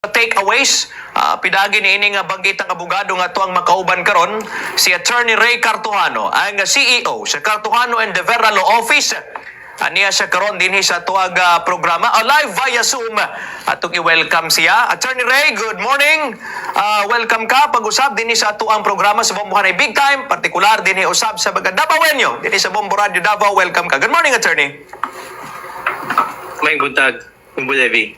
takeaways, pidagi ni ini nga banggit ang abogado nga tuang makauban karon si Attorney Ray Cartuhano, ang CEO sa Cartuhano and De Vera Law Office. Aniya siya karon dinhi sa tuag programa live via Zoom. Atong i-welcome siya. Attorney Ray, good morning. Welcome ka pag-usab dinhi sa tuang programa sa Bombo Hanay Big Time, partikular dinhi usab sa mga Davaoenyo dinhi sa Bombo Radio Davao. Welcome ka. Good morning, Attorney. May buntag, Kumbo Levi.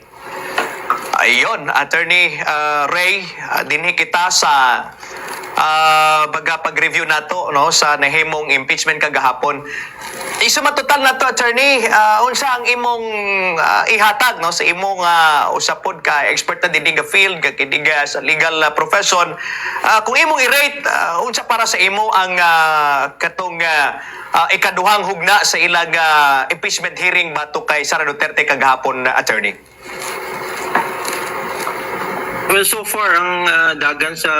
Ayun, Attorney Ray, dinhi kita sa pag-review nato no sa nahimong impeachment kagahapon. Isumatotal nato, Attorney, unsa ang imong ihatag no sa imong usapod ka expert na dinhi nga field ka kidiga sa legal profession. Kung imong i-rate unsa para sa imo ang katong ikaduhang hugna sa ilang impeachment hearing batok kay Sara Duterte kagahapon, Attorney? Well, so far ang dagan sa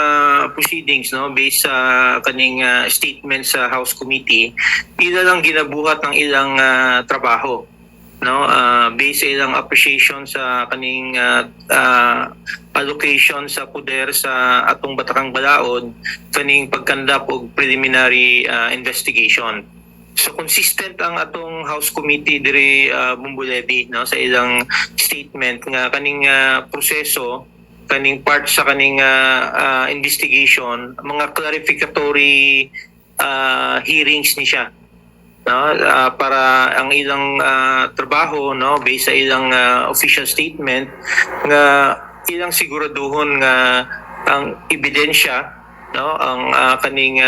proceedings no based sa kaning statement sa House Committee, ila lang ginabuhat ng ilang trabaho no based sa ilang appreciation sa kaning allocation sa poder sa atong batakang balaod kaning pagkandak og preliminary investigation. So consistent ang atong House Committee diri Bumbulebi no sa ilang statement nga kaning proseso kaning part sa kaning investigation, mga clarificatory hearings ni siya no para ang ilang trabaho no based sa ilang official statement nga ilang siguraduhon nga ang ebidensya no ang kaning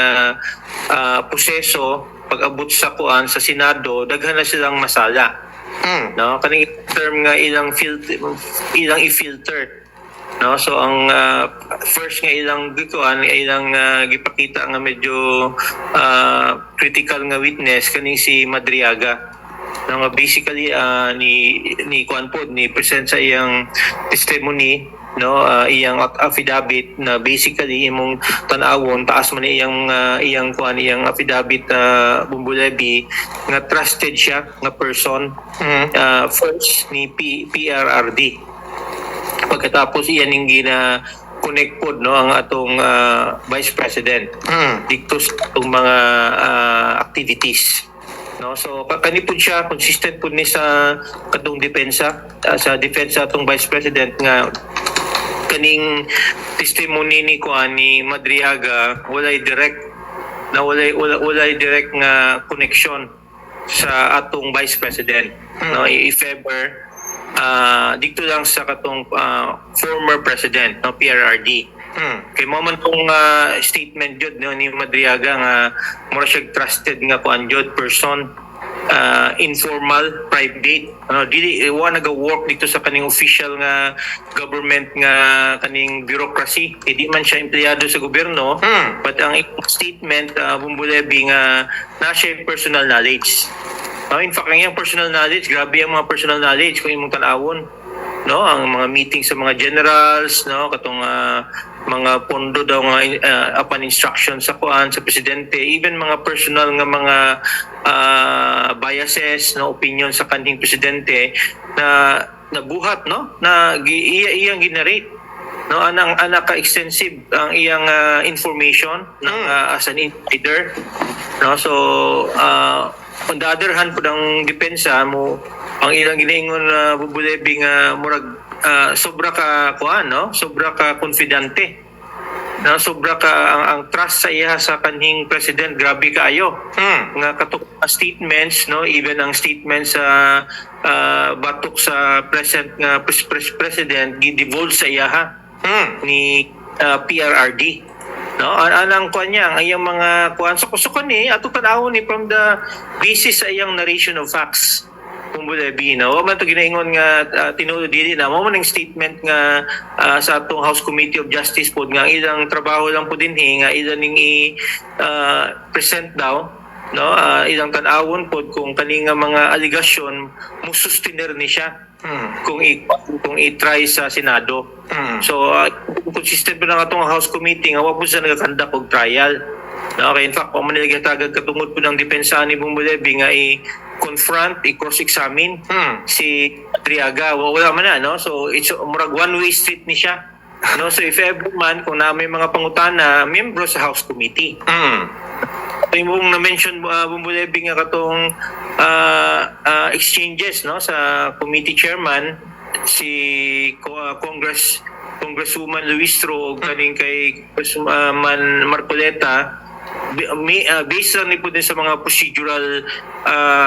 proseso pag-abot sa kuan sa Senado daghan na silang masala no kaning term nga ilang i-filter no so ang first nga ilang gikuan ilang gipakita nga medyo critical nga witness kaning si Madriaga no nga basically ni kuan pod ni present sa iyang testimony no iyang affidavit na basically imong tan-awon taas man iyang kuan iyang affidavit Bumbulebi nga trusted siya nga person first ni PRRD. Pagkatapos iyan yung gina-connect po no, ang atong Vice President dito sa atong mga activities. No? So, kanipod siya, consistent po ni sa katong depensa, sa depensa atong Vice President nga kaning testimony ni Madriaga walay direct nga connection sa atong Vice President. No? If ever, dito lang sa katong former president no PRRD. Kay mo man tong statement jud no, ni Madriaga nga mura siya trusted nga kuan jud person informal private dili naga-work dito sa kaning official nga government nga kaning bureaucracy di man siya empleyado sa gobyerno but ang statement Bumbulebi nga na siya personal knowledge. In fact, ang iyang personal knowledge, grabe ang mga personal knowledge kung imong tanawon. No, ang mga meeting sa mga generals, no, katong mga pondo daw nga upon instruction sa kuan sa presidente, even mga personal nga mga biases, no, opinion sa kanhing presidente na nabuhat, no, na iyang generate. No, anak ka extensive ang iyang information ng as an insider. No, so on the other hand po ang depensa mo ang ilang ginaingon na Bumbulebi nga murag sobra ka kuan no sobra ka confidente na sobra ka ang trust sa iya sa kanhing president grabe kaayo nga katok statements no even ang statements sa batok sa present nga president gi-divulge sa iya ni PRRD. No, anang kuan niya ang iyang mga kuan so ni ato tanawon ni from the basis sa iyang narration of facts Bumbulebi no man to ginaingon nga tinuod dili na mo man ang statement nga sa atong House Committee of Justice pod nga ilang trabaho lang po dinhi nga ilang ning present daw no ilang tan-awon pod kung kani nga mga allegation mo sustainer ni siya kung i-try sa Senado. So, consistent po ng atong House Committee nga wag po siya nagakandak og trial. Okay, in fact, kung manilagay-tagad katungod po ng depensa ni Bumbulebi nga i-confront, i-cross-examine si Madriaga. Wala man na, no? So it's murag one-way street ni siya. No, so if ever man kung na may mga pangutana, membro sa House Committee. So yung na-mention Bumbulebi nga katong exchanges, no, sa committee chairman si Congresswoman Luistro o kaning kay Congressman Marcoleta, based lang ni po din sa mga procedural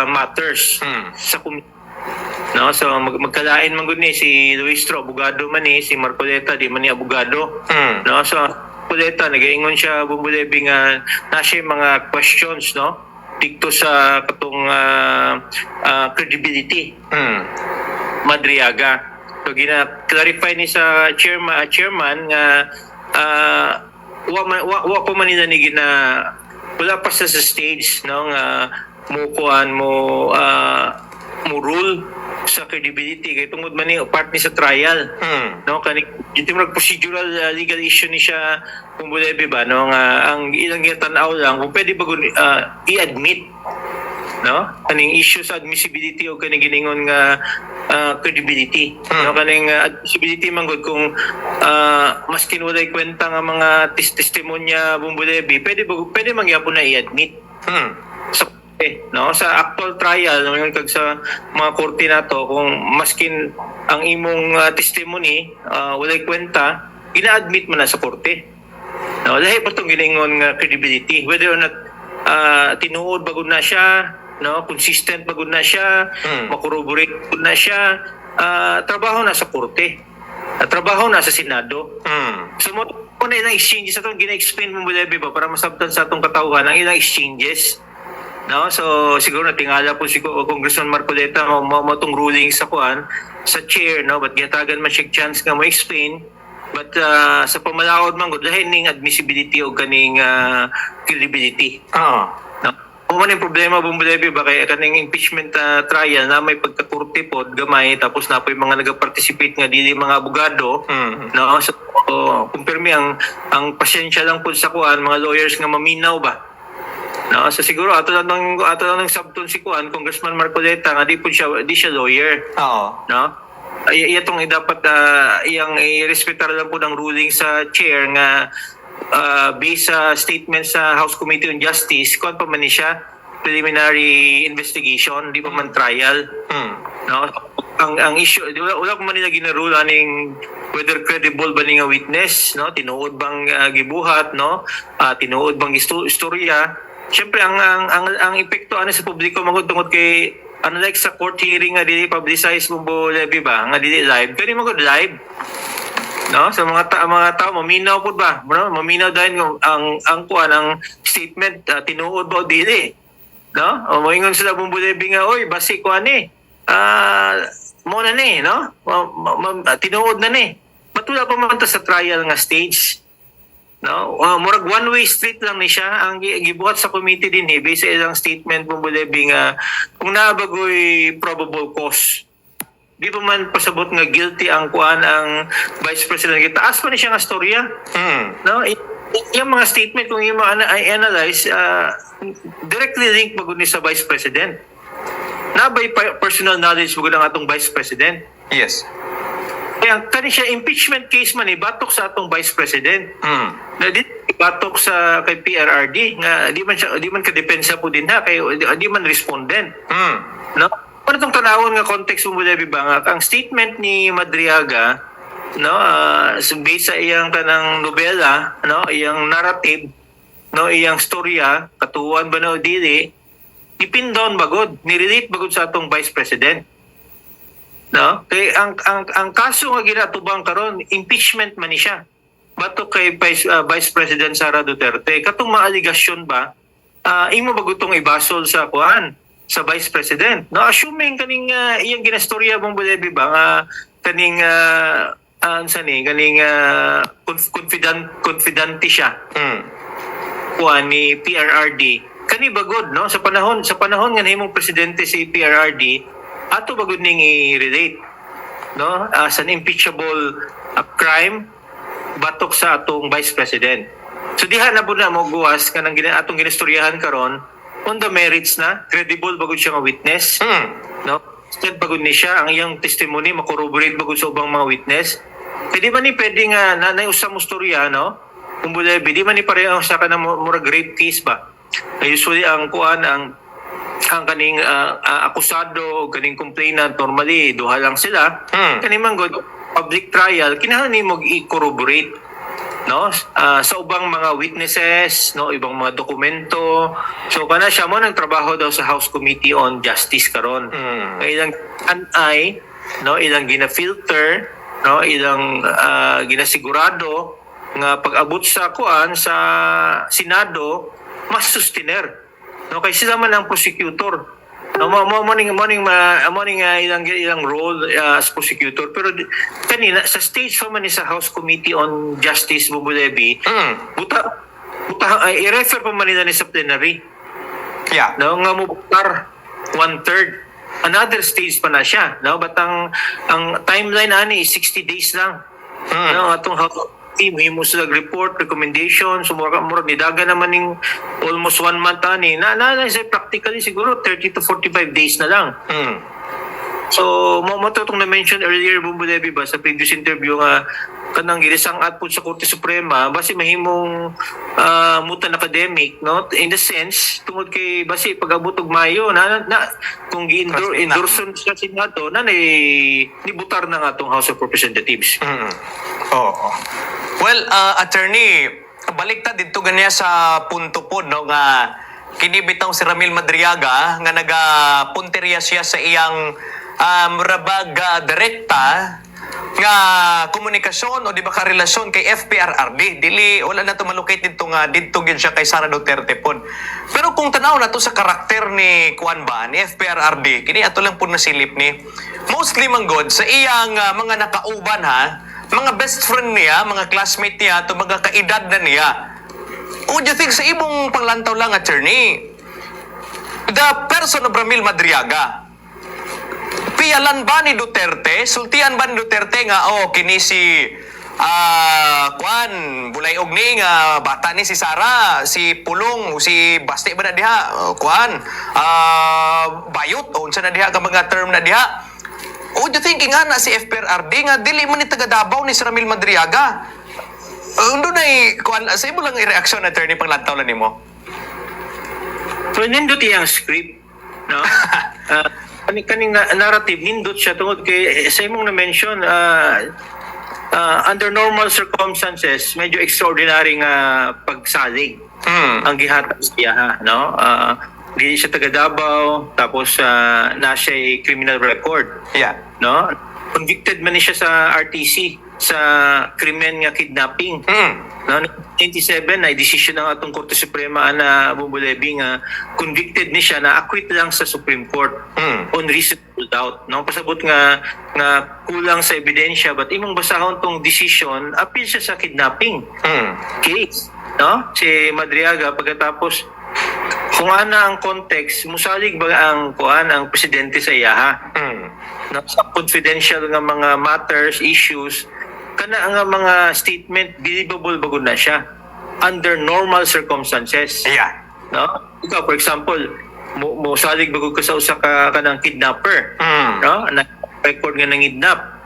matters sa committee. No, so magkalain man gud ni si Luistro, abogado man ni, si Marcoleta di man ni abogado. No, so Marcoleta nagaingon siya Bumbulebi nga na siya mga questions, no, dito sa katong credibility Madriaga. So gina-clarify ni sa chairman nga wa pa man nila ni wala pa sa stage, no, nga mo rule sa credibility kay tungod man ni part ni sa trial, no, kani ito mga procedural legal issue ni siya kung Bumbulebi ba, no, nga ang ilang gitanaw lang kung pwede ba i-admit, no, kaning issue sa admissibility o kaning giningon nga credibility, no, kaning admissibility man gud kung maski walay kwenta nga mga testimonya Bumbulebi, pwede mangyapon na i-admit sa no, sa actual trial ngayon kag sa mga korte nato, kung maskin ang imong testimony walay kwenta, ina-admit man na sa korte, no, dahil pa itong giningon nga credibility, whether or not tinuod bagod na siya, no, consistent bagod na siya, makorroborate bagod na siya, trabaho na sa korte, trabaho na sa Senado. So mo na ilang exchanges sa itong gina-explain mo ba para masabtan sa itong katauhan ang ilang exchanges. No, so siguro natingala po si Congressman Marcoleta mo itong ruling sa sa chair, no, but gitagan man siya chance nga mo explain, but sa pamalaod man gud lahi ning admissibility o kaning credibility. No, kung man yung problema Bumbulebi ba kay kaning impeachment trial na may pagkakurte pod gamay, tapos na po yung mga nag-participate nga dili mga abogado, no, so kumpirmi ang pasyensya lang po sa mga lawyers nga maminaw ba. No, so siguro ato lang ng subton si Congressman Marcoleta nga di siya lawyer. No? Iyatong dapat iyang i-respetar lang po ng ruling sa chair nga based sa statement sa House Committee on Justice, kung pa man ni siya preliminary investigation, di pa man trial. No? Ang issue, wala ko man nila ginarule aning whether credible ba ni nga witness, no? Tinuod bang gibuhat, no? Tinuod bang istorya. Siyempre ang epekto sa publiko magud tungod kay like sa court hearing nga dili publicize Bumbulebi ba nga dili live, kani magud live, no, sa mga tao maminaw pud ba, no, maminaw dahil ang statement tinuod ba o dili, no, o moingon sila Bumbulebi nga oy basi ni mo na ni, no, tinuod na ni, matula pa man ta sa trial nga stage. No, murag one-way street lang ni siya ang gibuhat sa committee din based sa ilang statement Bumbulebi nga kung nabagoy probable cause. Di pa man pasabot nga guilty ang Vice President. Taas pa ni siya nga storya. No, yung mga statement kung yung i-analyze directly link bagod ni sa Vice President. Nabay personal knowledge bagod ang atong Vice President. Yes. Kaya kani siya impeachment case man batok sa atong Vice President. Na di batok sa kay PRRD nga di man ka depensa po din kay di man respondent. No? Ano tong tanawon nga context mo ba nga ang statement ni Madriaga, no, based sa iyang kanang nobela, no, iyang narrative, no, iyang storya, katuwan ba no dili, dipindon bagod, ni-relate bagod sa atong Vice President. No? Kay ang kaso nga ginatubang karon impeachment man ni siya. Bato kay Vice President Sara Duterte. Katong mga aligasyon ba imo bagutong ibasol sa sa Vice President. No, assuming kaning iyang ginastorya Bumbulebi ba nga kaning confidante siya. Ni PRRD. Kani bagod, no, sa panahon nga nahimong presidente si PRRD, ato bagod ning i-relate, no, as an impeachable crime batok sa atong Vice President. So diha na pud na mo guwas kanang atong ginistoryahan karon on the merits na credible bagod siya nga witness, no, consistent bagod ni siya ang iyang testimony makorroborate bagod sa ubang mga witness. Pwede ba ni pwedeng nausam mo storya, no? Kung di man ni pareho sa kanang murag rape case ba? Usually ang kaning akusado, kaning complainant, normally duha lang sila. Kaning manggod public trial, kinahanglan nimo i-corroborate, no, sa ubang mga witnesses, no, ibang mga dokumento. So kana siya mo nang trabaho daw sa House Committee on Justice karon. Ilang anay, no, ilang gina-filter, no, ilang ginasigurado nga pag-abot sa sa Senado mas sustainer, no, kay sila man ang prosecutor, no, ilang role as prosecutor. Pero kanina sa stage pa man ni sa House Committee on Justice Bubulebi, buta i-refer pa man nila ni sa plenary, no, nga mo butar 1/3, another stage pa na siya, no, but ang timeline ani is 60 days lang, no, atong House team himo sila report recommendation sumura ni daga naman ning almost 1 month ani na practically siguro 30 to 45 days na lang. So mo tong na-mention earlier Bumbulebi ba sa previous interview nga kanang gilisang atpod sa Korte Suprema basi mahimong mutan academic, no, in the sense tungod kay basi pag-abot og Mayo na kung gi-endorse sa Senado na nibutar na nga tong House of Representatives. Oo. Well, attorney, baliktad dito ganiya sa punto po, no, nga kinibitaw si Ramil Madriaga nga nagapunteriya siya sa iyang rabag direkta nga komunikasyon o di ba karelasyon kay FPRRD. Dili wala na to malocate dito nga dito gyud siya kay Sara Duterte pod. Pero kung tanaw na to sa karakter ni Kuan ba ni FPRRD, kini ato lang po nasilip ni mostly manggod sa iyang mga nakauban mga best friend niya, mga classmate niya, to mga kaedad na niya. Would you think sa ibong panglantaw lang, attorney, the person of Ramil Madriaga, piyalan ba ni Duterte, sultian ba ni Duterte nga, kini si Kuan, bulayog ni nga bata ni si Sara, si Pulong, si Basti ba na diha, Kuan, Bayot, unsa na diha ka mga term na diha. O do thinking nga na si FPRRD nga dili man ni taga Davao ni Ramil Madriaga. Undo na kuan sa imo lang i-reaction attorney panglantaw lang nimo. So nindot iyang script, no? Kaning narrative nindot siya tungod kay sa imong na-mention under normal circumstances medyo extraordinary nga pagsalig ang gihatag siya, no? Hindi siya taga Davao, tapos na siya criminal record. No? Convicted man siya sa RTC sa krimen nga kidnapping. No, 1997 na decision ng atong Korte Suprema na Bumbulebi nga convicted ni siya na acquit lang sa Supreme Court on reasonable doubt. No, pasabot nga kulang sa ebidensya but imong basahon tong decision appeal siya sa kidnapping case, no? Si Madriaga pagkatapos kung ana ang context, musalig ba ang presidente sa iyaha? No, sa confidential nga mga matters, issues, kana nga mga statement believable bagod na siya under normal circumstances. No? Ikaw, for example, musalig bagod ka sa usa ka kanang kidnapper, no? Na record nga nangidnap.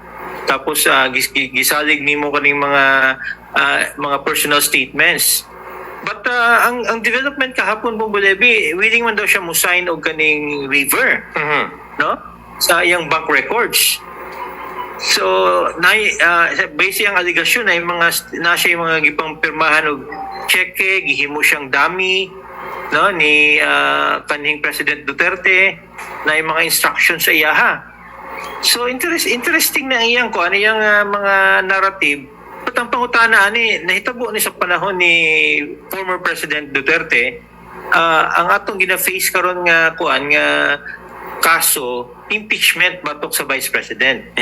Tapos gisalig nimo kaning mga personal statements. But ang development kahapon Bumbulebi, willing man daw siya mo sign og kaning waiver, no? Sa iyang bank records. So, base ang aligasyon ay siya yung mga gipang pirmahan og cheque, gihimo siyang dummy, no, ni kanhing President Duterte na yung mga instructions sa iyaha. So, interesting na iyang mga narrative. At ang pangutana nahitabo ni sa panahon ni former President Duterte, ang atong gina-face karon nga kaso impeachment batok sa Vice President.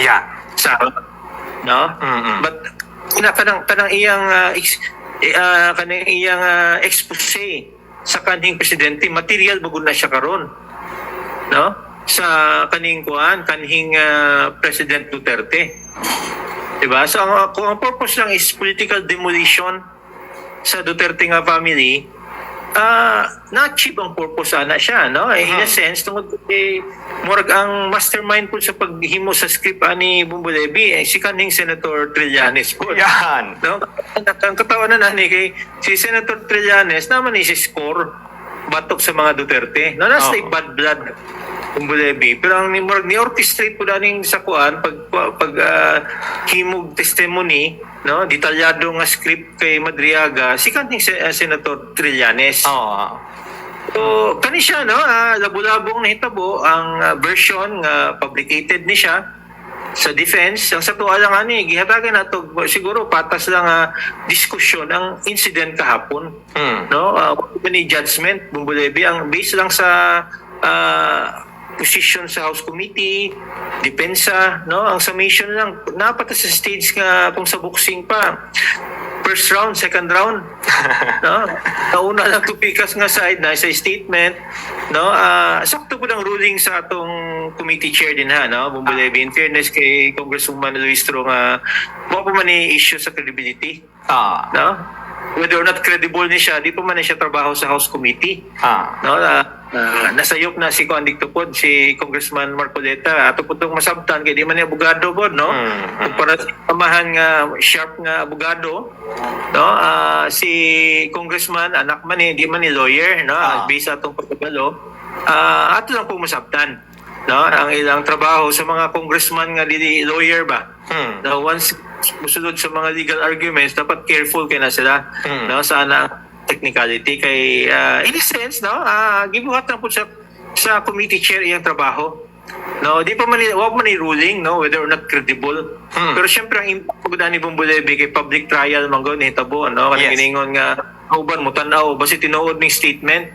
No? But kanang iyang expose sa kanhing presidente material bagud na siya karon, no? Sa kanhing President Duterte. Diba? So, kung ang purpose lang is political demolition sa Duterte nga family, na-achieve ang purpose ana siya, no? In a sense, tungod murag ang mastermind po sa paghimo sa script ani Bumbulebi, si kaning Senator Trillanes po. Yan. No? Ang katawanan ani kay si Senator Trillanes naman si score batok sa mga Duterte. No, nasa Oo. bad blood Bumbulebi. Pero ang ni orchestrate po daning sa kuan pag himog testimony, no, detalyado nga script kay Madriaga si kanting Senator Trillanes. Oo. So kani siya, no, labo-labong nahitabo ang version nga publicated ni siya sa defense. Ang sa tuwa lang ani gihatagan nato siguro patas lang diskusyon ang incident kahapon, no, ni judgment Bumbulebi ang base lang sa position sa House Committee, depensa, no, ang summation lang napata sa stage nga kung sa boxing pa. First round, second round, no? Nauna lang tupikas nga side na sa statement, no? Sakto po ang ruling sa atong committee chair din no? Bumbulebi. In fairness kay Congresswoman Luis Tro nga mo pa man issue sa credibility, no? Whether or not credible ni siya, di pa man siya trabaho sa House Committee. No? Nasayop na si Kuandik Tupod, si Congressman Marcoleta. Ato po itong masabtan, kaya di man niya abogado po, no? Kung para sa pamahan nga, sharp nga abogado, no? Si Congressman, anak man di man ni lawyer, no? Based sa itong pagkabalo. Ato lang po masabtan, no? Ang ilang trabaho sa mga congressman nga di lawyer ba? No, once musulod sa mga legal arguments, dapat careful kay na sila, no, sana technicality kay in a sense, no, gibuhat na po sa committee chair iyang trabaho, no, di pa man wa man ni ruling, no, whether or not credible, pero syempre ang impact ni Bumbulebi kay public trial manggo ni tabo, no, kanang giningon nga uban mo tan-aw basi tinuod ning statement,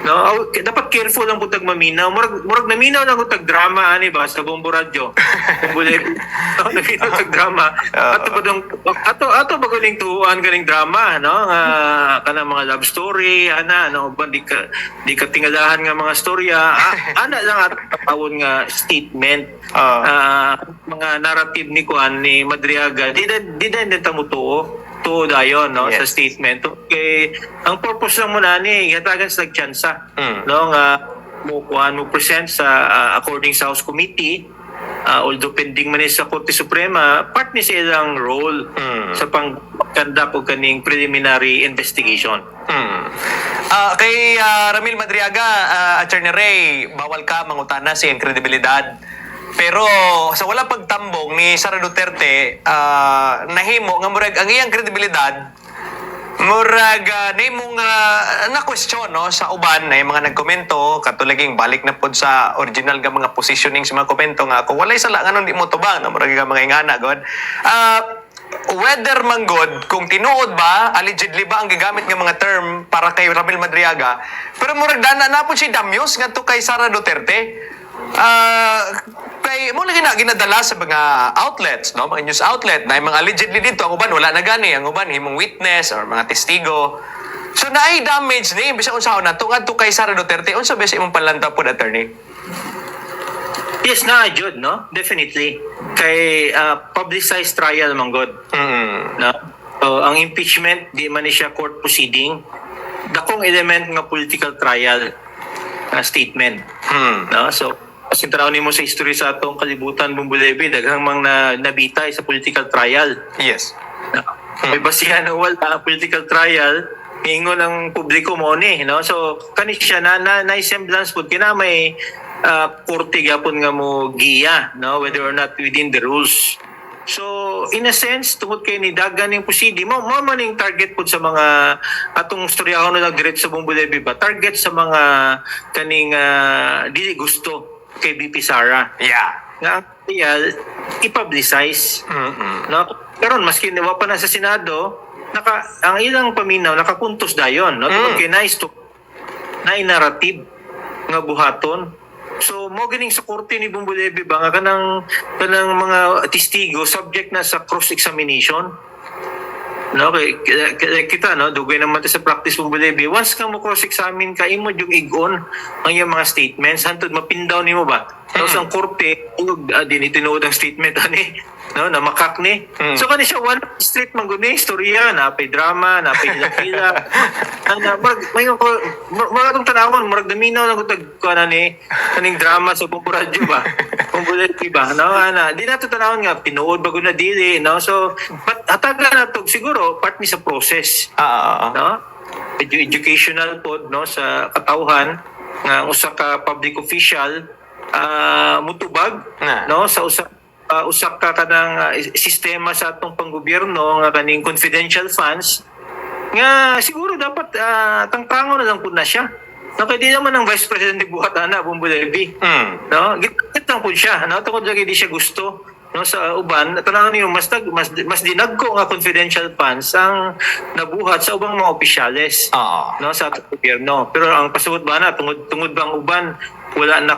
no, dapat careful lang putag maminaw. Murag naminaw lang putag drama ani ba sa Bombo Radio. Bumbulebi. Naminaw tag drama. Ato ba galing tuuan galing drama, no? Kana mga love story ana, no, di ka tingalahan nga mga storya. Ana lang at tawon nga statement. Mga narrative ni Kuan ni Madriaga. Di din tamutuo dayon, no, sa statement. Okay, ang purpose lang mo ni hatagan sa nagtsansa, no, nga mo present sa according sa House Committee, although pending man sa Korte Suprema, part ni sa ilang role sa pang-conduct og kaning preliminary investigation. Kay Ramil Madriaga, Attorney Ray, bawal ka mangutana sa iyang kredibilidad. Pero sa wala pagtambong ni Sara Duterte, nahimo nga murag ang iyang kredibilidad murag nahimong na-question, no, sa uban na mga nagkomento katulaging balik na pod sa original nga mga positioning sa mga komento nga kung walay sala nga di mo tubang no, murag nga mga ingana god. Whether man god kung tinuod ba allegedly ba ang gigamit nga mga term para kay Ramil Madriaga, pero murag dana na po si Damios ngadto kay Sara Duterte. Kay mo lagi na ginadala sa mga outlets, no, mga news outlet na mga allegedly dito ang uban wala na gani, ang uban himong witness or mga testigo. So naay damage ni bisag unsaon na tungad to kay Sara Duterte unsa ba sa imong panlanta pod, attorney? Yes, na jud, no, definitely kay publicized trial man god. No? So, ang impeachment di man ni siya court proceeding, dakong element nga political trial statement. No, so kasi taraw nimo sa history sa atong kalibutan Bumbulebi, daghang mga nabitay sa political trial. Yes. May basihan na wala political trial, ingon ang publiko mo ni, no? So kani siya na semblance pud kina may korte gyapon nga mo giya, no, whether or not within the rules. So in a sense tungod kay ni dagan ning proceeding mo maning target pud sa mga atong storyahon na diretso sa Bumbulebi ba, target sa mga kaning dili gusto kay BP Sara. Yeah. Nga i-publicize. No? Karon maski wa pa na sa Senado, ang ilang paminaw nakapuntos dayon, no? Kay nice to na narrative nga buhaton. So mo ganing sa korte ni Bumbulebi ba nga kanang mga testigo subject na sa cross examination. No, kita no dugay naman sa practice Bumbulebi. Once ka mo cross examine ka imo yung igon ang iyang mga statements hantod mapindaw nimo ba Tapos ang korte, din tinuod ang statement ani, no, na makak ni. So kani siya one street mangguni istorya na pay drama, na pay hila. Ana may atong tanawon murag daminaw na gutag kana ni kaning drama sa Bumbu Radio ba. Bumbu TV ba. No, ana di nato tanawon nga pinuod bago na dili, no. So hatagan na to siguro part ni sa process. No? Educational pod, no, sa katawhan nga usa ka public official mutubag, no, sa usa ka kanang sistema sa atong panggobyerno nga kaning confidential funds nga siguro dapat tangtangon na lang pud na siya. No, kay di naman ang Vice President buhat ana Bumbu Levy. No, gitang pud siya, no, tungod lagi di siya gusto, no, sa uban tanawon niyo mas dinagko nga confidential funds ang nabuhat sa ubang mga opisyales, no, sa atong gobyerno. Pero ang pasabot ba na tungod bang uban wala na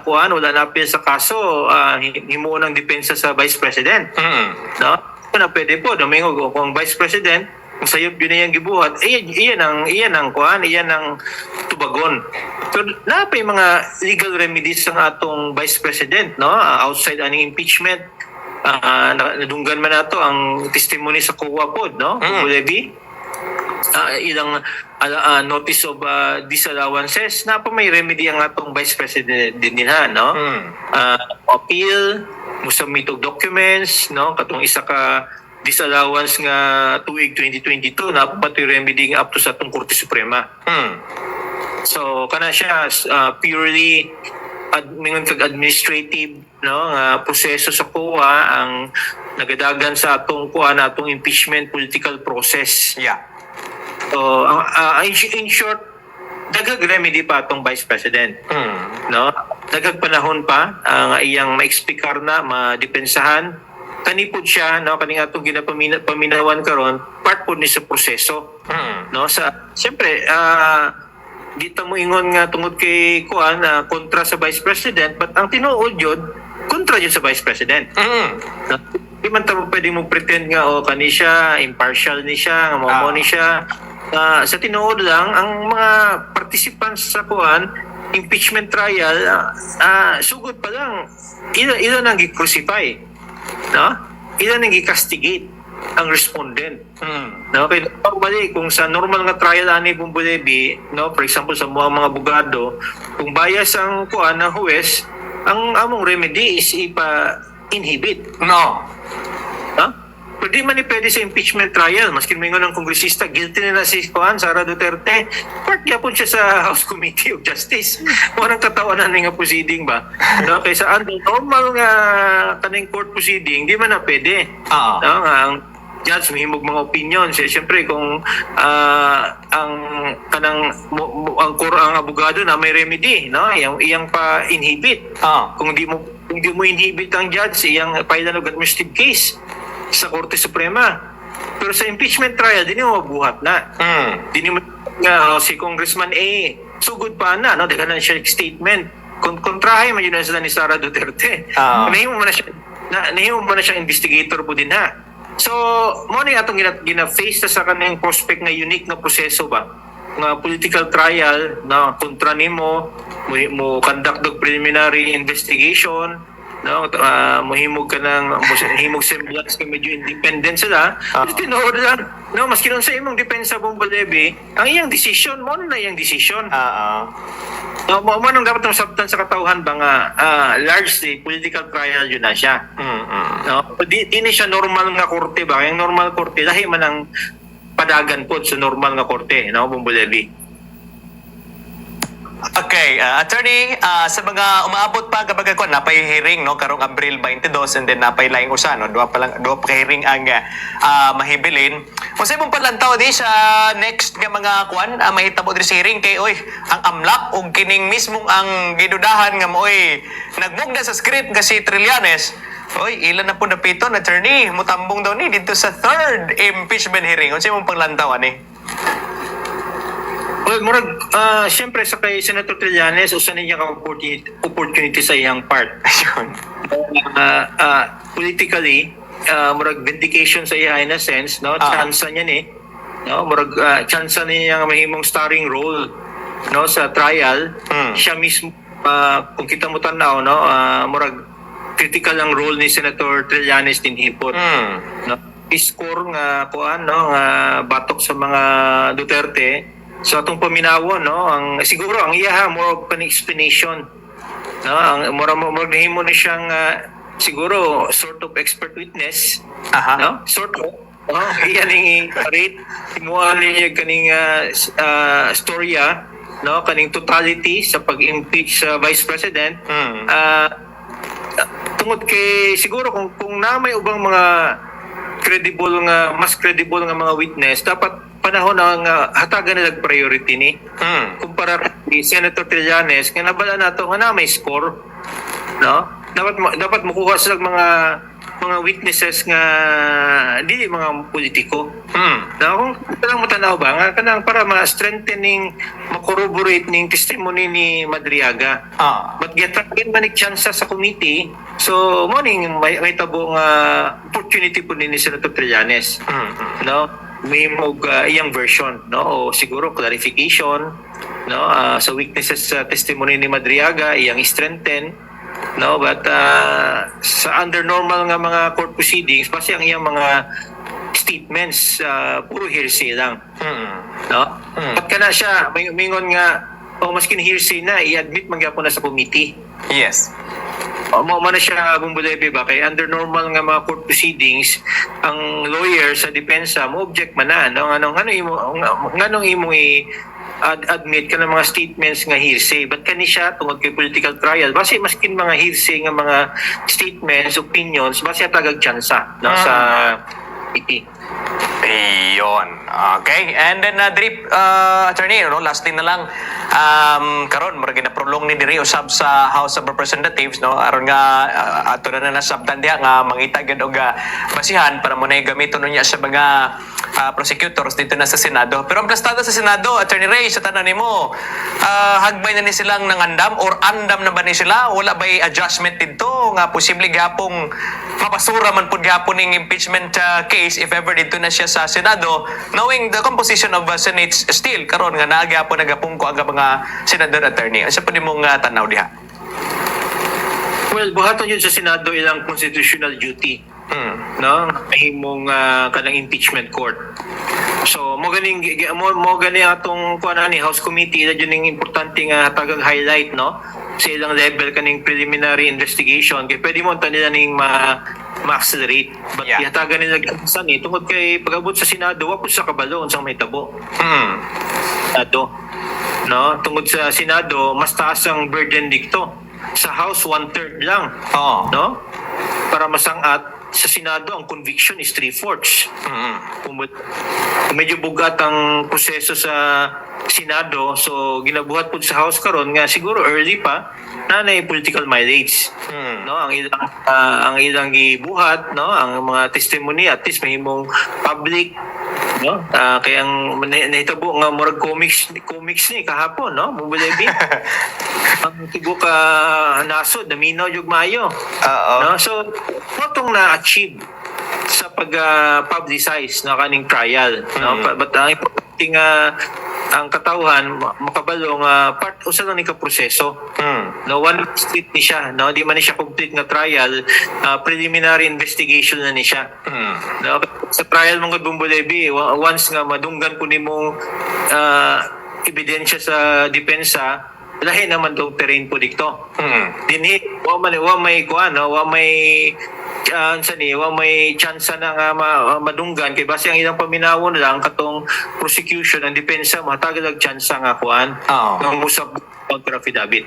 appeal sa kaso, himuon ang depensa sa Vice President. No, na pwede po domingog kung Vice President kung sayop yun na yung gibuhat, iyan ang tubagon. So, napay mga legal remedies ang atong Vice President, no, outside aning impeachment. Nadunggan man nato ang testimony sa COA pod, no, Bumbu Levy. Ilang notice of disallowances na pa may remedy ang atong Vice President din nila, no. Appeal musabit og documents, no, katong isa ka disallowance nga tuig 2022 na pati remedy nga up to sa atong Korte Suprema. So kana siya purely mingon kag administrative, no, nga proseso sa COA ang nagadagan sa atong atong impeachment political process. So in short, dagag remedy pa atong Vice President. No, dagag panahon pa ang iyang ma-explicar na madepensahan kanipod siya, no, kaning atong ginapaminawan karon part pod ni sa proseso. No, sa siyempre di ta mo ingon nga tungod kay kuan kontra sa Vice President, but ang tinuod yun kontra yun sa Vice President. Di man ta pwede mo pretend nga kani siya impartial ni siya nga mao ni siya. Sa tinuod lang ang mga participants sa kuan impeachment trial, sugod pa lang ila nang gi-crucify, no, ila nang gi-castigate ang respondent. No, kay balik kung sa normal nga trial ani Bumbu Levy, no, for example sa mga abogado, kung bias ang kuan na huwes, ang among remedy is ipa-inhibit. No. Pwede man pwede sa impeachment trial, maski mingon ng kongresista, guilty na si Sara Duterte, part gyapon siya sa House Committee of Justice. Walang katawanan nga proceeding ba? No, kaysa under normal nga kaning court proceeding, di man na pwede. No, ang judge mahimog mga opinion. Siyempre kung ang abogado na may remedy, no, iyang pa-inhibit. Kung di mo inhibit ang judge, iyang file ng administrative case sa Korte Suprema. Pero sa impeachment trial, di mo mabuhat na. Di mo si Congressman A, sugod pa na, no? Deka na siya statement. Kontrahe man yun na sila ni Sara Duterte. Nahimo mo na siya investigator po din ha. So, mo na atong gina-face sa kanyang prospect nga unique na proseso ba? Nga political trial na kontra nimo, mo conduct og preliminary investigation, no, mohimog ka ng mohimog semblance ka medyo independent sila. Tinuod lang, no, maski nun sa imong depensa Bumbu Levy, ang iyang decision mo na iyang decision. No, mo nang dapat masabtan sa katawhan ba nga largely political trial yun na siya. No, di ni siya normal nga korte ba? Yung normal korte lahi man ang padagan pod sa normal nga korte, no, Bumbu Levy. Okay, attorney, sa mga umaabot pa kapag ako napay hearing, no, karong Abril 22 and then napay laing usa, no, duha pa hearing ang mahibilin. Kung sa imong palantaw di sa next nga mga kwan mahitabo diri sa hearing kay ang amlak og kining mismong ang gidudahan nga moy nagmugna sa script nga si Trillanes. Ilan na po napito na attorney mutambong daw ni dito sa third impeachment hearing. Kung sa imong paglantaw ani? Well, murag, siyempre sa kay Senator Trillanes, usan niya ka opportunity sa iyang part. Politically, murag vindication sa iya in a sense, no? Chance niya ni, no? Murag, chance niya nga mahimong starring role, no, sa trial. Siya mismo kung kita mo tanaw, no, murag critical ang role ni Senator Trillanes din hipon. No? Score nga kuan, no, nga batok sa mga Duterte. So atong paminawon, no, siguro ang iya more of an explanation, no, ang mura nahimo ni siyang siguro sort of expert witness, no, sort of. Iya ning rate himuan niya kaning storya, no, kaning totality sa pag-impeach sa Vice President. Tungod kay siguro kung na may ubang mga mas credible nga mga witness, dapat panahon na hatagan nila priority ni kumpara kay Senator Trillanes nga nabala nato nga na may score, no, dapat makuha sila mga witnesses nga dili mga politiko. Na kung kanang matanaw ba nga kanang para ma-strengthening, ma-corroborate ning testimony ni Madriaga. But getagin man chance sa committee, so morning may tabo nga opportunity po ni Senator Trillanes. No? May iyang version, no, o siguro clarification, no, sa weaknesses sa testimony ni Madriaga, iyang strengthen, no, but sa under normal nga mga court proceedings kasi ang iyang mga statements puro hearsay lang, no. But kana siya mingon nga maskin hearsay na i-admit man gyapon na sa committee. Yes. Mo na siya Bumbolebi ba kay under normal nga mga court proceedings ang lawyer sa depensa mo object man na, no, nganong imo admit ka ng mga statements nga hearsay, but kani siya tungod kay political trial base maskin mga hearsay nga mga statements, opinions base tagag tsansa, no, sa PT. Ayun. Okay. And then, Drip, attorney, no, last thing na lang, karon murag gina-prolong ni diri usab sa House of Representatives, no, aron nga ato na nasabtan diha nga mangita gid og basihan para mo na gamiton niya sa mga prosecutors dito na sa Senado. Pero ang plastado sa Senado, Attorney Ray, sa tanan nimo, hagbay na ni silang nangandam or andam na ba ni sila? Wala ba'y adjustment dito nga posible gapong mapasura man pud gapon ning impeachment case if ever dito na siya sa Senado, knowing the composition of Senate still karon nga naa gyapon nagapong ko ang mga senador attorney. Asa pud imong tanaw diha? Well, buhaton yun sa Senado ilang constitutional duty. No, mahimong kanang impeachment court. So mo ganing atong kuan ani House Committee ila yun importante nga tagang highlight, no, sa ilang level kaning preliminary investigation kay pwede mo nila ning ma-accelerate, but ihatagan nila gansan tungod kay pag-abot sa Senado wa pud sa kabalo unsang may tabo. Senado, no, tungod sa Senado mas taas ang burden dikto. Sa House 1/3 lang, no, para masangat. Sa Senado, ang conviction is 3/4. Kung medyo bugat ang proseso sa Senado, so ginabuhat po sa House karon nga siguro early pa na political mileage. No, ang ilang gibuhat, no, ang mga testimony at least mahimong public, no, kaya ang nahitabo nga murag comics ni kahapon, no, Bumbolebi. Ang tigo ka nasod naminaw jud maayo. No, so potong na achieve sa pag-publicize na kaning trial, no, but ang importante nga ang katawhan makabalo nga part usa lang ni ka proseso. No, one street ni siya, no, di man ni siya complete nga trial, preliminary investigation na ni siya. No, sa trial mga Bumbolebi once nga madunggan ko nimong ebidensya sa depensa lahi naman daw terrain po dito. Dinhi wa may kuan, no, wa may chance na nga madunggan kay base ang ilang paminawon lang katong prosecution ang depensa matagal chance nga kuan ng musab pag-affidavit.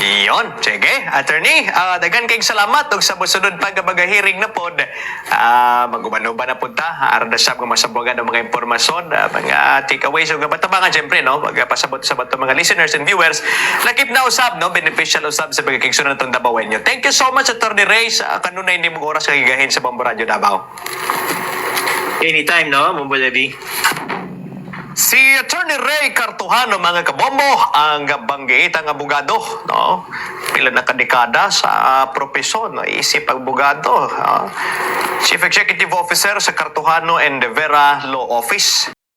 Iyon, sige. Attorney, dagan kayong salamat og sa musunod pagbaga-hearing na pod. Magumanuba na punta. Aron na sab nga masabugan ang mga impormasyon, mga takeaways ug batabangan syempre, no, pagpasabot-sabot to mga listeners and viewers. Lakip na usab, no, beneficial usab sa pagkikigsunan natong Dabawenyo. Thank you so much, Attorney Ray, sa kanunay ni mong oras kagigahin sa Bombo Radio Davao. Anytime, no, Bumbolebi. Si Attorney Ray Cartuhano, mga kabombo, ang banggiitang abogado, no? Pila na kadekada sa propesyon, no? Isip abogado, Chief Executive Officer sa Cartuhano and Vera Law Office.